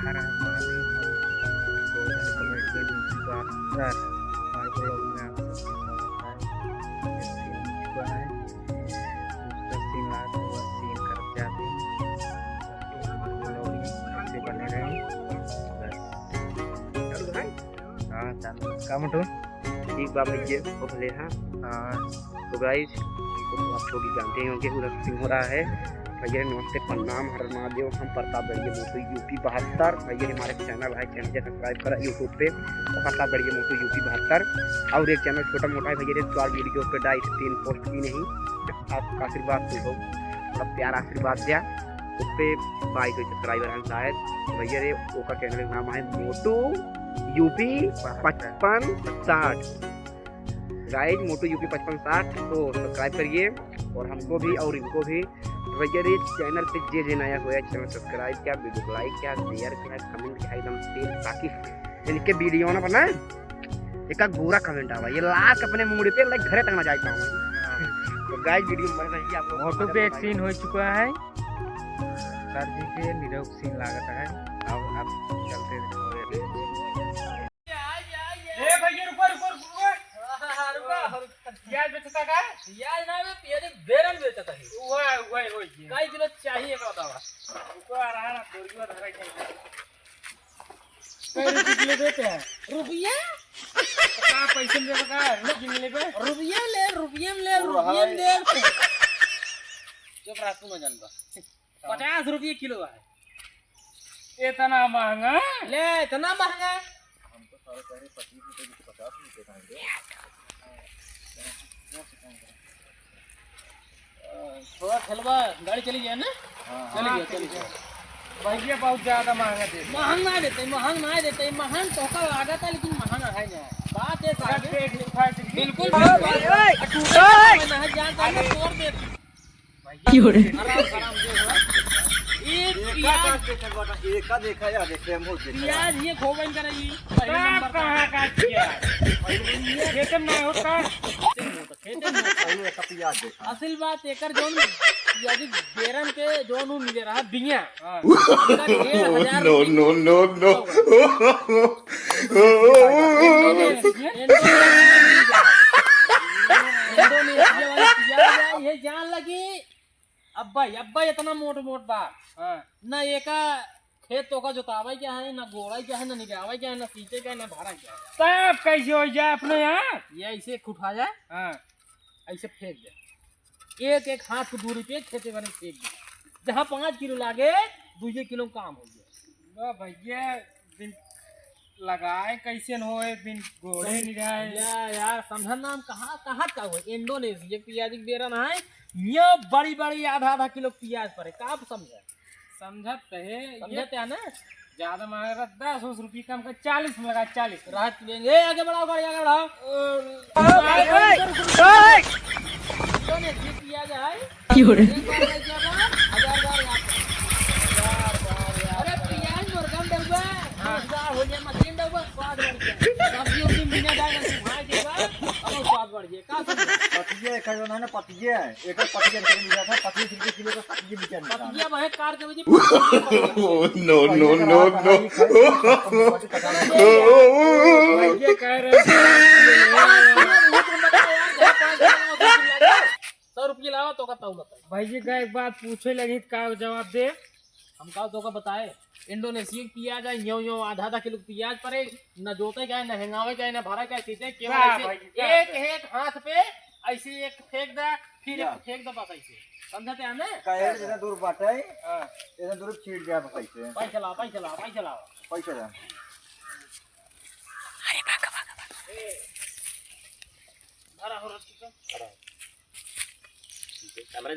हर हर Mahadev golden comedian YouTuber हमारे blog में आप सबका स्वागत है। ये सीन हो चुका है, दूसरा सीन आया था वह सीन करके आते हैं। ताकि हमारे ब्लॉग में ऐसे बने रहें बस। चलो भाई, हाँ चलो काम उठो ठीक बाबा ये पहले हाँ हाँ। तो गाइस तो आप लोग जानते ही होंगे उधर सीन हो रहा है। भैया नमस्ते प्रणाम हर महादेव। हम प्रताप बढ़िया मोटू यूपी 72। भैया हमारे चैनल है, चैनल को सब्सक्राइब करा यूट्यूब पे प्रताप बढ़िया मोटू यूपी 72। और एक चैनल छोटा मोटा है भैया तो आज वीडियो पे 2.5 पोस्ट की नहीं। आपका आशीर्वाद तो हो, थोड़ा प्यार आशीर्वाद दिया उस पर 22 सब्सक्राइबर हैं शायद। भैया रे ओका चैनल का नाम है मोटू यूपी 5560। गाइस मोटू यूपी 5560 को सब्सक्राइब करिए और हमको भी और इनको भी। भैया रे चैनल पे जे नया हुआ है चैनल सब्सक्राइब किया, वीडियो को लाइक किया, शेयर किया, कमेंट किया एकदम तेज, ताकि इनके वीडियो ना बना एक बुरा कमेंट आवा ये लाख अपने मुंह पे लाइक घरे तक ना जाता हूँ। तो गाइस वीडियो बन रही है आप लोग मोटू पे एक सीन हो चुका है, सर जी के निरोग सीन लागत है। अब चलते भैया रुको रुको रुको प्याज बेचता का प्याज ना में प्याज बेरन बेचता है ओए काई किलो चाहिए का बतावा रुको आ रहा ना दोरियो धरा के कई रुपए किलो देते हैं रुपया का पैसे दे का ना किनले पे रुपया में ले रुपया में दे चुप रह सुनो जानबा 50 रुपये किलो है इतना महंगा ले इतना महंगा हम तो सारे कह रहे 25 रुपए की 50 रुपए का है। थोड़ा ठेलवा गाड़ी चली जाए ना चली गया भैया बहुत ज्यादा महंगा दे महंग ना देते महंग तो का लागत है लेकिन महंगा है ना बात है साहब बिल्कुल नहीं जानता मैं तोड़ दे आराम दे एक देखा या देख रहे हम हो प्याज ये खोबन कर रही पहले कहां नंबर कहां का किया खेतन में होता असल बात एकर जोन यदि बेरन के जोन मिले रहा बिया no no no no ये जान लगी अब्बा इतना मोट बात ना एका खेत तो का जोतावा क्या है ना गोड़ा क्या है ना निगावा क्या है ना सींचे क्या है ना भाड़ा क्या है तब कैसे हो जाए अपने यहाँ ये ऐसे उठा जाए हाँ ऐसे फेंक दे एक हाथ की दूरी पे खेते बने फेंक दे जहाँ 5 किलो लागे 2 किलो काम हो गया भैया दिन लगाए कैसे न हो दिन घोड़े निगाए यार समझन नाम कहाँ का हुआ इंडोनेशिया प्याज की बेरन है ये बड़ी आधा किलो प्याज पड़े का समझे समझते है समझते है ना ज्यादा महंगा 10 रुपये कम कर 40 में लगा 40 राहत लेंगे आगे बढ़ाओ गाड़ी आगे बढ़ाओ इंडोनेशिया प्याज है अरे प्याज मुर्गम डलबा हो जाए मशीन डलबा स्वाद बढ़ गया सब्जी उब्जी बिना डाल के भाई देबा अब स्वाद बढ़ गया का पतिया एक जो ना पतिया एक पतिया के मिला था 25 रुपए किलो का पतिया बिका नहीं पतिया बहे कार के वजह no no no no ये कह रहे हैं 100 रुपये लावा तो का ताऊ बताए भैया का एक बात पूछे लगी का जवाब दे हम का तो का बताए इंडोनेशिया प्याज है यो आधा किलो प्याज पड़े न जोते क्या है न हेंगावे क्या है न भरा क्या सीधे केवल ऐसे एक हाथ पे ऐसे एक फेंक दे फिर एक फेंक दे बस ऐसे समझते हैं ना काहे इतना दूर बाटे इतना दूर छीट गया पैसे पैसा लाओ पैसा जा भरा हो रहा है